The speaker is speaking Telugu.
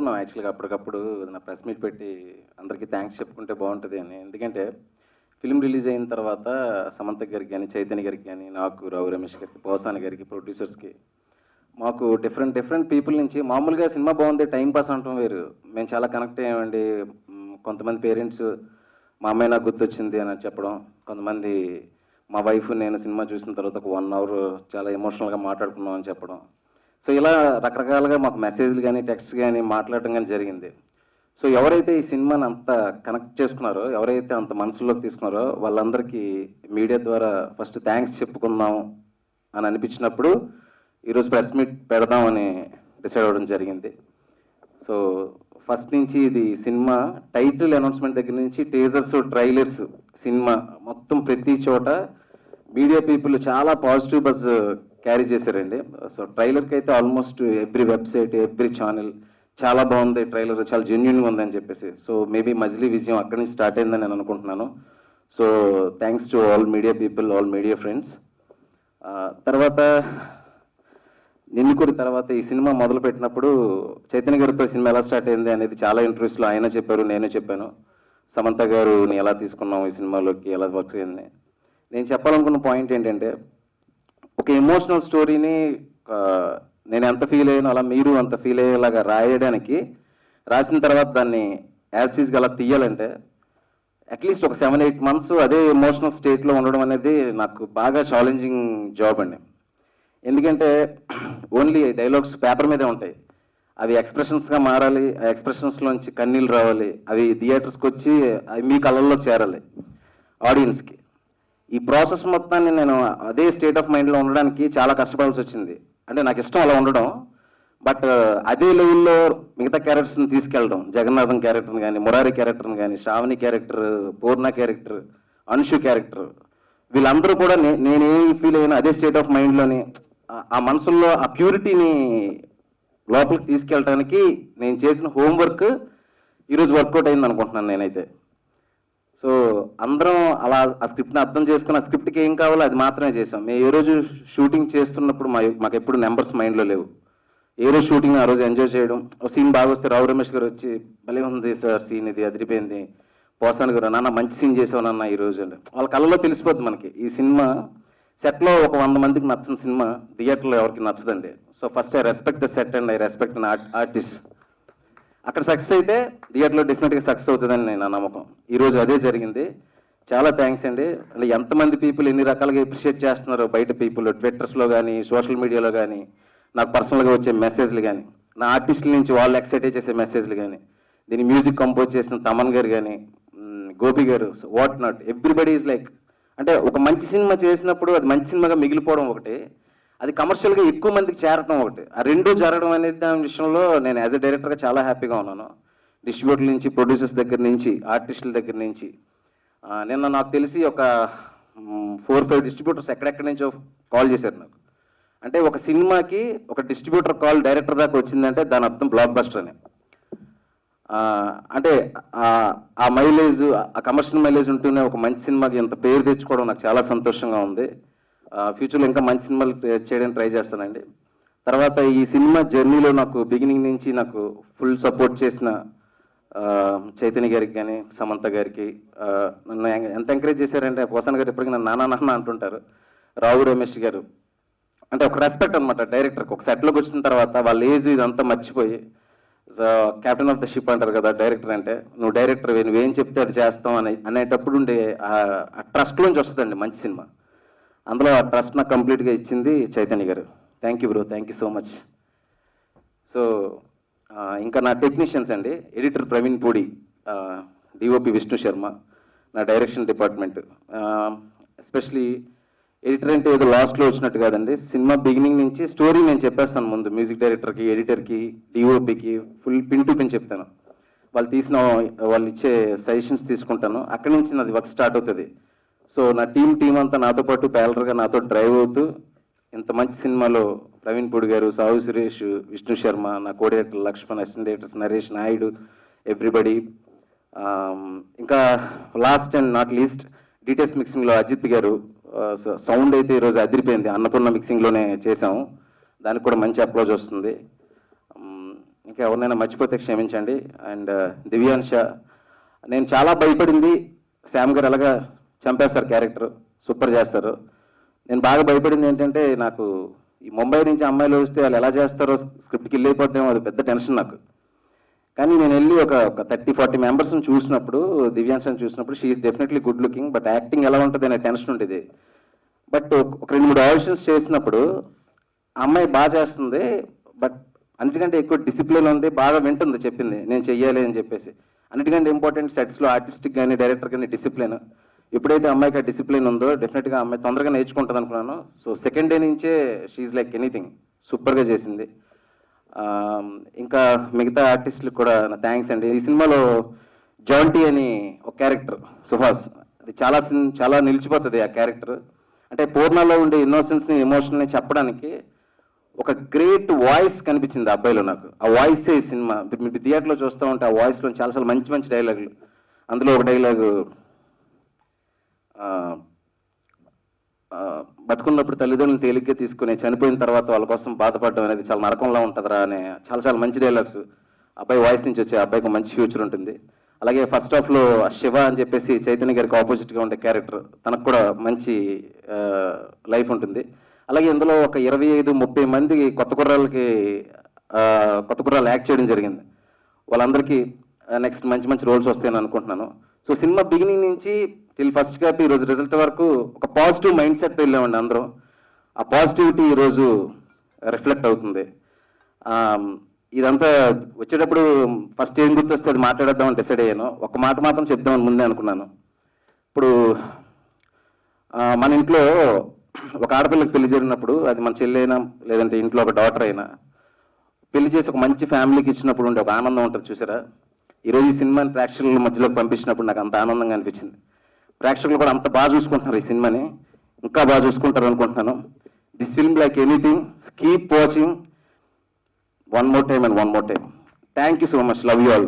అనుకున్నాం యాక్చువల్గా అప్పటికప్పుడు నా ప్రెస్ మీట్ పెట్టి అందరికీ థ్యాంక్స్ చెప్పుకుంటే బాగుంటుంది అని. ఎందుకంటే ఫిల్మ్ రిలీజ్ అయిన తర్వాత సమంత గారికి కానీ, చైతన్య గారికి కానీ, నాకు, రావు రమేష్ గారికి, పోసాని గారికి, ప్రొడ్యూసర్స్కి మాకు డిఫరెంట్ పీపుల్ నుంచి మామూలుగా సినిమా బాగుంది టైం పాస్ అనటం వేరు. మేము చాలా కనెక్ట్ అయ్యామండి. కొంతమంది పేరెంట్స్ మా అమ్మాయి నాకు గుర్తొచ్చింది అని చెప్పడం, కొంతమంది మా వైఫ్ నేను సినిమా చూసిన తర్వాత ఒక 1 అవర్ చాలా ఎమోషనల్గా మాట్లాడుకున్నాం అని చెప్పడం. సో ఇలా రకరకాలుగా మాకు మెసేజ్లు కానీ, టెక్స్ట్ కానీ మాట్లాడటం కానీ జరిగింది. సో ఎవరైతే ఈ సినిమాని అంత కనెక్ట్ చేసుకున్నారో, ఎవరైతే అంత మనసులోకి తీసుకున్నారో వాళ్ళందరికీ మీడియా ద్వారా ఫస్ట్ థ్యాంక్స్ చెప్పుకుందాం అని అనిపించినప్పుడు ఈరోజు ప్రెస్ మీట్ పెడదామని డిసైడ్ అవ్వడం జరిగింది. సో ఫస్ట్ నుంచి ఇది సినిమా టైటిల్ అనౌన్స్మెంట్ దగ్గర నుంచి టీజర్స్, ట్రైలర్స్, సినిమా మొత్తం ప్రతి చోట మీడియా పీపుల్ చాలా పాజిటివ్ బజ్ క్యారీ చేశారండి. సో ట్రైలర్కి అయితే almost every website, every channel చాలా బాగుంది ట్రైలర్, చాలా జెన్యున్గా ఉందని చెప్పేసి. సో మేబీ మజిలీ విజయం అక్కడి నుంచి స్టార్ట్ అయిందని నేను అనుకుంటున్నాను. So thanks to all media people, all media friends. తర్వాత నిన్నుకూరి తర్వాత ఈ సినిమా మొదలు పెట్టినప్పుడు చైతన్య గారితో సినిమా ఎలా స్టార్ట్ అయింది అనేది చాలా ఇంటర్వ్యూస్లో ఆయన చెప్పారు, నేను చెప్పాను. సమంత గారుని ఎలా తీసుకున్నాం ఈ సినిమాలోకి, ఎలా వర్క్ అయింది. నేను చెప్పాలనుకున్న పాయింట్ ఏంటంటే, ఒక ఎమోషనల్ స్టోరీని నేను ఎంత ఫీల్ అయ్యానో అలా మీరు అంత ఫీల్ అయ్యేలాగా రాయడానికి, రాసిన తర్వాత దాన్ని యాజ్ ఈజ్గా అలా తీయాలంటే అట్లీస్ట్ ఒక 7-8 months అదే ఎమోషనల్ స్టేట్లో ఉండడం అనేది నాకు బాగా ఛాలెంజింగ్ జాబ్ అండి. ఎందుకంటే ఓన్లీ డైలాగ్స్ పేపర్ మీదే ఉంటాయి, అవి ఎక్స్ప్రెషన్స్గా మారాలి, ఆ ఎక్స్ప్రెషన్స్లోంచి కన్నీళ్ళు రావాలి, అవి థియేటర్స్కి వచ్చి అవి మీ కళ్ళల్లో చేరాలి ఆడియన్స్కి. ఈ ప్రాసెస్ మొత్తాన్ని నేను అదే స్టేట్ ఆఫ్ మైండ్లో ఉండడానికి చాలా కష్టపడాల్సి వచ్చింది. అంటే నాకు ఇష్టం అలా ఉండడం, బట్ అదే లెవెల్లో మిగతా క్యారెక్టర్స్ని తీసుకెళ్ళడం, జగన్నాథం క్యారెక్టర్ని కానీ, మురారి క్యారెక్టర్ని కానీ, శ్రావణి క్యారెక్టర్, పూర్ణ క్యారెక్టర్, అనుషు క్యారెక్టర్, వీళ్ళందరూ కూడా నేనేం ఫీల్ అయినా అదే స్టేట్ ఆఫ్ మైండ్లోని ఆ మనసుల్లో ఆ ప్యూరిటీని లోపలికి తీసుకెళ్ళడానికి నేను చేసిన హోంవర్క్ ఈరోజు వర్కౌట్ అయింది అనుకుంటున్నాను నేనైతే. సో అందరం అలా ఆ స్క్రిప్ట్ని అర్థం చేసుకుని ఆ స్క్రిప్ట్కి ఏం కావాలో అది మాత్రమే చేసాం. మేము ఏ రోజు షూటింగ్ చేస్తున్నప్పుడు మాకు ఎప్పుడు నెంబర్స్ మైండ్లో లేవు. ఏ రోజు షూటింగ్ ఆ రోజు ఎంజాయ్ చేయడం. ఒక సీన్ బాగా వస్తే రావు రమేష్ గారు వచ్చి భలే ఉంది సార్ సీన్, ఇది అదిరిపోయింది, పోసాని గారు నాన్న మంచి సీన్ చేసావు నాన్న ఈరోజు అంటే వాళ్ళ కళ్ళలో తెలిసిపోద్ది మనకి. ఈ సినిమా సెట్లో ఒక 100 మందికి నచ్చిన సినిమా థియేటర్లో ఎవరికి నచ్చదండి. So first I respect the set and I respect an artist. అక్కడ సక్సెస్ అయితే థియేటర్లో డెఫినెట్గా సక్సెస్ అవుతుందని నేను నమ్మకం. ఈరోజు అదే జరిగింది. చాలా థ్యాంక్స్ అండి. అంటే ఎంతమంది పీపుల్ ఎన్ని రకాలుగా అప్రిషియేట్ చేస్తున్నారు బయట పీపుల్, ట్విట్టర్స్లో కానీ, సోషల్ మీడియాలో కానీ, నాకు పర్సనల్గా వచ్చే మెసేజ్లు కానీ, నా ఆర్టిస్టుల నుంచి వాళ్ళు ఎక్సైట్ చేసే మెసేజ్లు కానీ, దీని మ్యూజిక్ కంపోజ్ చేసిన తమన్ గారు కానీ, గోపి గారు, what not, everybody is like, అంటే ఒక మంచి సినిమా చేసినప్పుడు అది మంచి సినిమాగా మిగిలిపోవడం ఒకటి, అది కమర్షియల్గా ఎక్కువ మందికి చేరటం ఒకటి, ఆ రెండు జరగడం అనేది దాని విషయంలో నేను యాజ్ ఎ డైరెక్టర్గా చాలా హ్యాపీగా ఉన్నాను. డిస్ట్రిబ్యూటర్ల నుంచి, ప్రొడ్యూసర్స్ దగ్గర నుంచి, ఆర్టిస్టుల దగ్గర నుంచి. నిన్న నాకు తెలిసి ఒక 4-5 డిస్ట్రిబ్యూటర్స్ ఎక్కడెక్కడి నుంచో కాల్ చేశారు నాకు. అంటే ఒక సినిమాకి ఒక డిస్ట్రిబ్యూటర్ కాల్ డైరెక్టర్ దాకా వచ్చిందంటే దాని అర్థం బ్లాక్ బస్టర్ అని. అంటే ఆ మైలేజ్, ఆ కమర్షియల్ మైలేజ్ ఉంటూనే ఒక మంచి సినిమాకి ఎంత పేరు తెచ్చుకోవడం నాకు చాలా సంతోషంగా ఉంది. ఫ్యూచర్లో ఇంకా మంచి సినిమాలు చేయడానికి ట్రై చేస్తానండి. తర్వాత ఈ సినిమా జర్నీలో నాకు బిగినింగ్ నుంచి నాకు ఫుల్ సపోర్ట్ చేసిన చైతన్య గారికి కానీ, సమంత గారికి, నన్ను ఎంత ఎంకరేజ్ చేశారంటే, పోసాన్ గారు ఎప్పటికీ నన్ను నాన్న అంటుంటారు. రావు రమేష్ గారు అంటే ఒక రెస్పెక్ట్ అనమాట డైరెక్టర్కి. ఒక సెట్లోకి వచ్చిన తర్వాత వాళ్ళ ఏజ్ ఇదంతా మర్చిపోయి, క్యాప్టెన్ ఆఫ్ ద షిప్ అంటారు కదా డైరెక్టర్ అంటే, నువ్వు డైరెక్టర్ నువ్వేం చెప్తే అది చేస్తాం అనేటప్పుడు ఉండే ఆ ట్రస్ట్ నుంచి వస్తుందండి మంచి సినిమా. అందులో ఆ ట్రస్ట్ నాకు కంప్లీట్గా ఇచ్చింది చైతన్య గారు. Thank you bro, thank you so much. So ఇంకా నా టెక్నీషియన్స్ అండి, ఎడిటర్ ప్రవీణ్ పూడి, డిఓపి విష్ణు శర్మ, నా డైరెక్షన్ డిపార్ట్మెంట్. ఎస్పెషలీ ఎడిటర్ అంటే ఏదో లాస్ట్లో వచ్చినట్టు కాదండి, సినిమా బిగినింగ్ నుంచి స్టోరీ నేను చెప్పేస్తాను ముందు. మ్యూజిక్ డైరెక్టర్కి, ఎడిటర్కి, డిఓపికి ఫుల్ పిన్ టు పిన్ చెప్తాను. వాళ్ళు ఇచ్చే సజెషన్స్ తీసుకుంటాను. అక్కడి నుంచి నాది వర్క్ స్టార్ట్ అవుతుంది. సో నా టీం అంతా నాతో పాటు ప్యాలర్గా నాతో డ్రైవ్ అవుతూ ఇంత మంచి సినిమాలో ప్రవీణ్ పూడి గారు, సాహు సురేష్, విష్ణు శర్మ, నా co director Lakshman, assistant directors Naresh Naidu, everybody. ఇంకా last and not least details మిక్సింగ్లో అజిత్ గారు. సౌండ్ అయితే ఈరోజు అదిరిపోయింది, అన్నపూర్ణ మిక్సింగ్లోనే చేసాము, దానికి కూడా మంచి అప్రోచ్ వస్తుంది. ఇంకా ఎవరినైనా మర్చిపోతే క్షమించండి. అండ్ దివ్యాన్ష, నేను చాలా భయపడింది శ్యామ్ గారు ఎలాగా చంపేస్తారు క్యారెక్టర్, సూపర్ చేస్తారు. నేను బాగా భయపడింది ఏంటంటే, నాకు ఈ ముంబై నుంచి అమ్మాయిలు వస్తే వాళ్ళు ఎలా చేస్తారో, స్క్రిప్ట్కి వెళ్ళిపోతేమో అది పెద్ద టెన్షన్ నాకు. కానీ నేను వెళ్ళి ఒక 30-40 మెంబర్స్ని చూసినప్పుడు, దివ్యాంశని చూసినప్పుడు, she is definitely good looking, but acting ఎలా ఉంటుంది అనే టెన్షన్ ఉండేది. బట్ ఒక 2-3 ఆడిషన్స్ చేసినప్పుడు ఆ అమ్మాయి బాగా చేస్తుంది, బట్ అన్నిటికంటే ఎక్కువ డిసిప్లిన్ ఉంది, బాగా వింటుంది చెప్పింది నేను చెయ్యాలి అని చెప్పేసి. అన్నిటికంటే ఇంపార్టెంట్ సెట్స్లో ఆర్టిస్టిక్ కానీ డైరెక్టర్ కానీ డిసిప్లిన్. ఎప్పుడైతే అమ్మాయికి ఆ డిసిప్లిన్ ఉందో డెఫినెట్గా అమ్మాయి తొందరగా నేర్చుకుంటుంది అనుకున్నాను. సో సెకండ్ డే నుంచే షీఈ్ లైక్ ఎనీథింగ్, సూపర్గా చేసింది. ఇంకా మిగతా ఆర్టిస్టులకు కూడా నా థ్యాంక్స్ అండి. ఈ సినిమాలో జాంటీ అని ఒక క్యారెక్టర్ సుహాస్, అది చాలా నిలిచిపోతుంది ఆ క్యారెక్టర్. అంటే పూర్ణలో ఉండే ఇన్నోసెన్స్ని ఎమోషన్ని చెప్పడానికి ఒక గ్రేట్ వాయిస్ కనిపించింది ఆ అబ్బాయిలో నాకు. ఆ వాయిసే ఈ సినిమా. మీరు థియేటర్లో చూస్తూ ఉంటే ఆ వాయిస్లో చాలా మంచి మంచి డైలాగులు. అందులో ఒక డైలాగు, బతుకున్నప్పుడు తల్లిదండ్రులను తేలిగ్గా తీసుకుని చనిపోయిన తర్వాత వాళ్ళ కోసం బాధపడడం అనేది చాలా నరకంలా ఉంటుందిరా అనే చాలా మంచి డైలాగ్స్ అబ్బాయి వాయిస్ నుంచి వచ్చే. అబ్బాయికి మంచి ఫ్యూచర్ ఉంటుంది. అలాగే ఫస్ట్ హాఫ్లో శివ అని చెప్పేసి చైతన్య గారికి ఆపోజిట్గా ఉండే క్యారెక్టర్, తనకు కూడా మంచి లైఫ్ ఉంటుంది. అలాగే ఇందులో ఒక 25-30 మంది కొత్త కుర్రాళ్ళు యాక్ట్ చేయడం జరిగింది. వాళ్ళందరికీ నెక్స్ట్ మంచి రోల్స్ వస్తాయని అనుకుంటున్నాను. సో సినిమా బిగినింగ్ నుంచి టిల్ ఫస్ట్ కాపీ ఈరోజు రిజల్ట్ వరకు ఒక పాజిటివ్ మైండ్ సెట్ వెళ్ళామండి అందరూ. ఆ పాజిటివిటీ ఈరోజు రిఫ్లెక్ట్ అవుతుంది. ఇదంతా వచ్చేటప్పుడు ఫస్ట్ ఏం గుర్తొస్తే అది మాట్లాడేద్దామని డిసైడ్ అయ్యాను. ఒక మాట మాత్రం చెప్దామని ముందే అనుకున్నాను. ఇప్పుడు మన ఇంట్లో ఒక ఆడపిల్లకి పెళ్లి జరిగినప్పుడు, అది మన చెల్లి అయినా లేదంటే ఇంట్లో ఒక డాటర్ అయినా, పెళ్లి చేసి ఒక మంచి ఫ్యామిలీకి ఇచ్చినప్పుడు ఉండే ఒక ఆనందం ఉంటుంది చూసారా. ఈరోజు ఈ సినిమాని ప్రేక్షకుల మధ్యలోకి పంపించినప్పుడు నాకు అంత ఆనందంగా అనిపించింది. ప్రేక్షకులు కూడా అంత బాగా చూసుకుంటున్నారు ఈ సినిమాని, ఇంకా బాగా చూసుకుంటారు అనుకుంటున్నాను. This film like anything, keep watching. One more time. Thank you so much. Love you all.